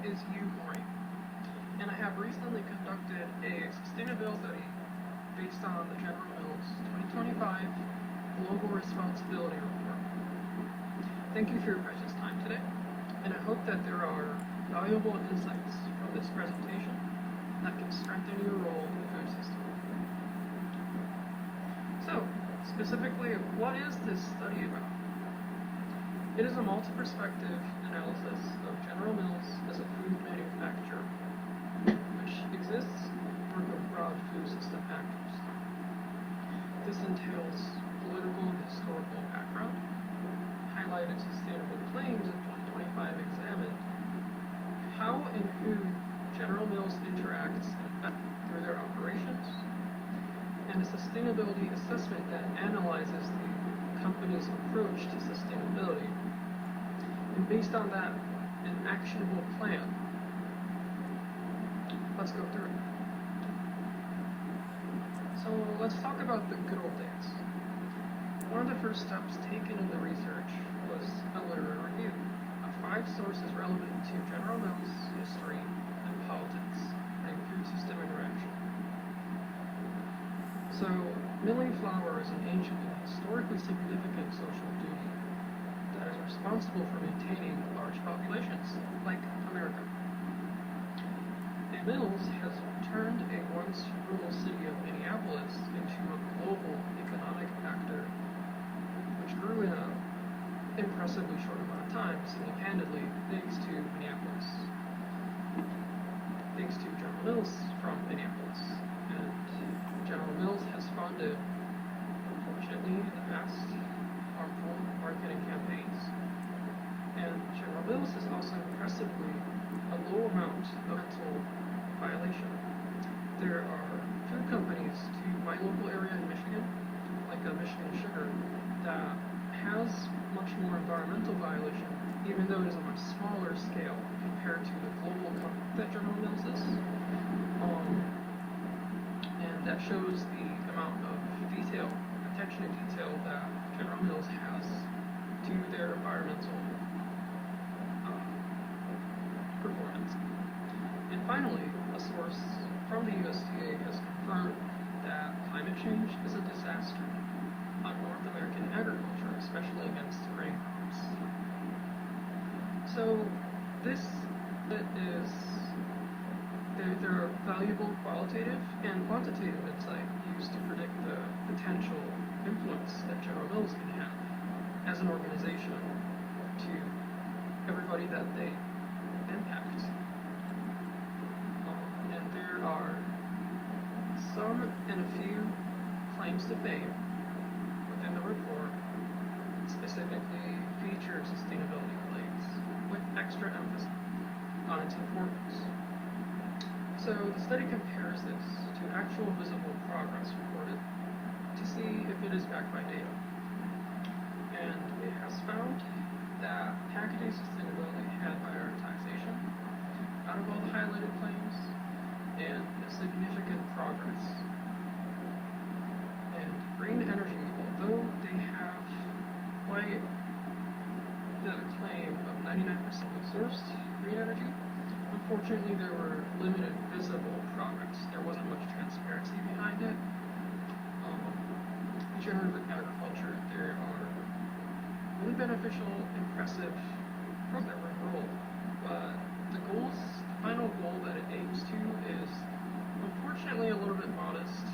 is Yuu Mori, and I have recently conducted a sustainability study based on the General Mills 2025 Global Responsibility Report. Thank you for your precious time today, and I hope that there are valuable insights from this presentation that can strengthen your role in the food system. So, specifically, what is this study about? It is a multi-perspective analysis of General Mills as a food manufacturer, which exists for a broad food system actors. This entails political and historical background, highlighted sustainable claims in 2025 examined how and who General Mills interacts through their operations, and a sustainability assessment that analyzes the company's approach to sustainability, and based on that, an actionable plan. Let's go through it. So let's talk about the good old days. One of the first steps taken in the research was a literary review of 5 sources relevant to General Mills' history and politics and food system interaction. So, milling flour is an ancient and historically significant social duty that is responsible for maintaining large populations, like America. And Mills has turned a once rural city of Minneapolis into a global economic actor, which grew in an impressively short amount of time, single-handedly, thanks to Minneapolis. Thanks to General Mills from Minneapolis. And General Mills has funded, unfortunately, in the past, harmful marketing campaigns. And General Mills is also impressively a low amount of mental violation. There are food companies to my local area in Michigan, like Michigan Sugar, that has much more environmental violation, even though it is a much smaller scale compared to the global company that General Mills is. And that shows the amount of attention to detail that General Mills has to their environmental performance. And finally, a source from the USDA has confirmed that climate change is a disaster on North American agriculture, especially against grain crops. So this is there are valuable qualitative and quantitative insight used to predict the potential influence that General Mills can have as an organization to everybody that they impact. And there are some and a few claims to fame within the report, specifically featured sustainability claims with extra emphasis on its importance. So the study compares this to actual visible progress reported to see if it is backed by data. And it has found that packaging sustainability had prioritization out of all the highlighted claims and significant progress. And green energy, although they have quite the claim of 99% sourced green energy, unfortunately, there were limited visible progress. There wasn't much transparency behind it. Regenerative agriculture, there are really beneficial, impressive programs that were enrolled, but the final goal that it aims to is unfortunately a little bit modest,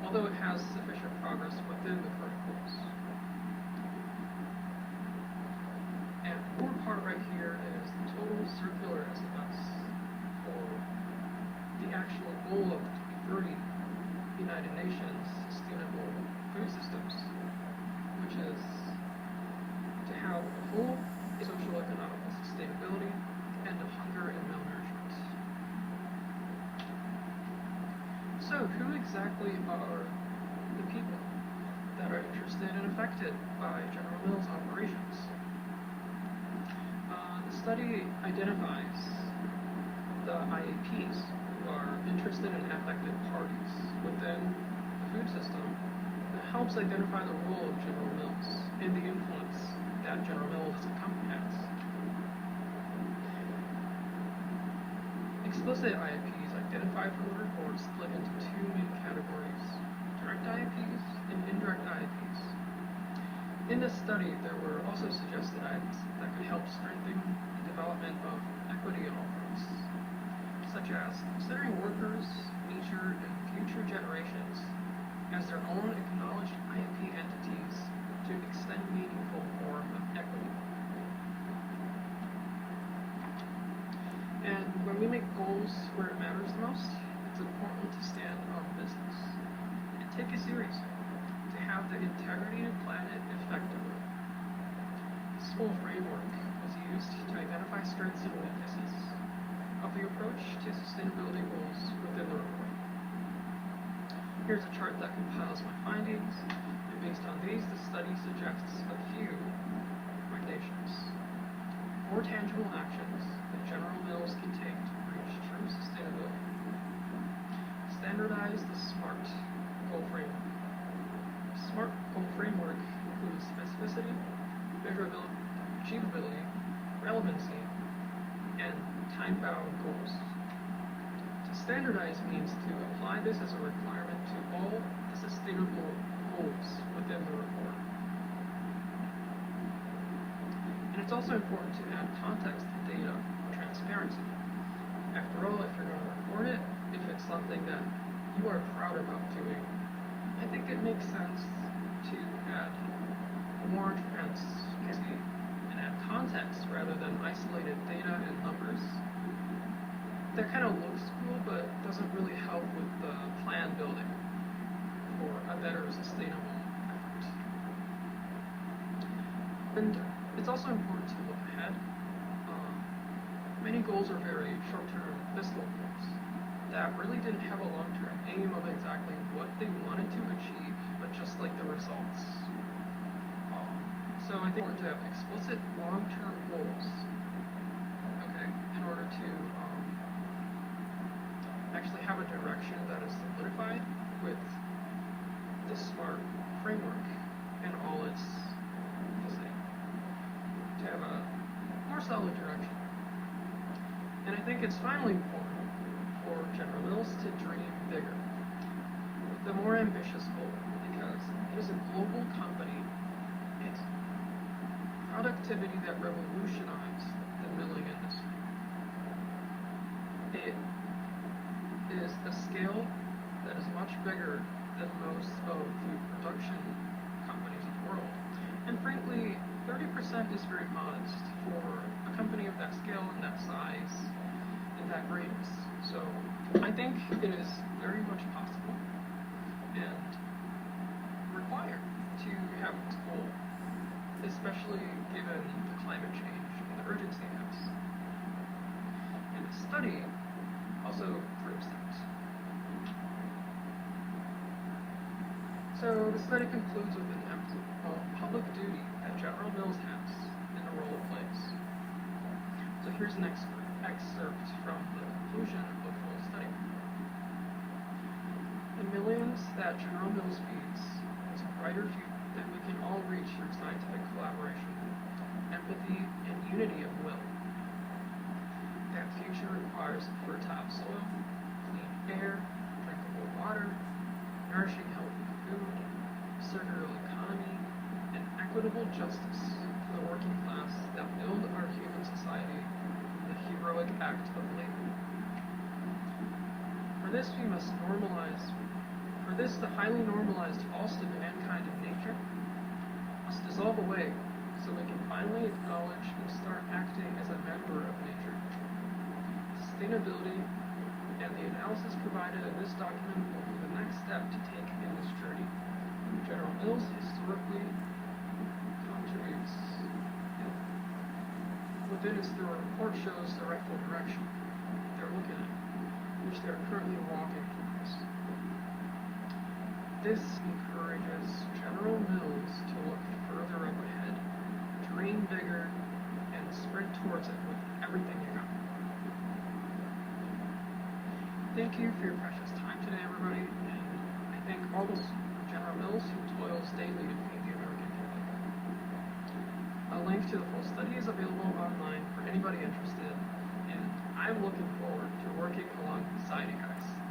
although it has sufficient progress within the current goals. And the core part right here is the total circular SMS for the actual goal of the 2030 United Nations Sustainable Food Systems, which is to have a full social economic sustainability and of hunger and malnourishment. So who exactly are the people that are interested and affected by General Mills operations? The study identifies the IAPs, who are interested and affected parties within the food system, and helps identify the role of General Mills and the influence that General Mills as a company has. Explicit IAPs identified from the report split into two main categories: direct IAPs and indirect IAPs. In this study, there were also suggested items that could help strengthen the development of equity in all groups, such as considering workers, nature, and future generations as their own acknowledged IAP entities to extend meaningful form of equity. And when we make goals where it matters the most, it's important to stand on business and take it seriously, to have the integrity of the planet effectively. This full framework was used to identify strengths and weaknesses of the approach to sustainability goals within the report. Here's a chart that compiles my findings, and based on these, the study suggests a few recommendations. 4 tangible actions that General Mills can take to reach true sustainability. Standardize the SMART goal framework. SMART goal framework includes specificity, measurability, achievability, relevancy, and time-bound goals. To standardize means to apply this as a requirement to all the sustainable goals within the report. And it's also important to add context and data for transparency. After all, if you're going to report it, if it's something that you are proud about doing, I think it makes sense to add more transparency and add context rather than isolated data and numbers. That kind of looks cool, but doesn't really help with the plan building for a better sustainable effort. And it's also important to look ahead. Many goals are very short-term fiscal goals that really didn't have a long-term aim of exactly what they wanted to achieve, but just like the results. So I think it's important to have explicit long-term goals, okay, in order to actually have a direction that is solidified with the SMART framework and all its facility, to have a more solid direction. And I think it's finally important for General Mills to dream bigger, with a more ambitious goal, because it is a global company. It's productivity that revolutionized the milling industry. It is a scale that is much bigger than most of food production companies in the world. And frankly, 30% is very modest for a company of that scale and that size and that greatness. So I think it is very much possible and required to have this goal, especially given the climate change and the urgency it has. And the study also proves that. So the study concludes with an emphasis on public duty that General Mills has and the role it plays. So here's an excerpt from the conclusion of the full study. The millions that General Mills feeds is a brighter future that we can all reach through scientific collaboration, empathy, and unity of will. That future requires fertile soil, clean air, drinkable water, nourishing healthy food, circular economy, and equitable justice for the working class that build our human society with the heroic act of labor. For this the highly normalized false to mankind of nature must dissolve away so we can finally acknowledge and start acting as a member of nature. Sustainability and the analysis provided in this document will be the next step to take in this journey. General Mills historically contributes within its the report shows the rightful direction they're looking at, which they're currently walking towards. This encourages General Mills to look further up ahead, dream bigger, and sprint towards it with everything you got. Thank you for your precious time today, everybody, and I thank all those General Mills who toils daily to feed the American people. A link to the full study is available online for anybody interested, and I'm looking forward to working alongside you guys.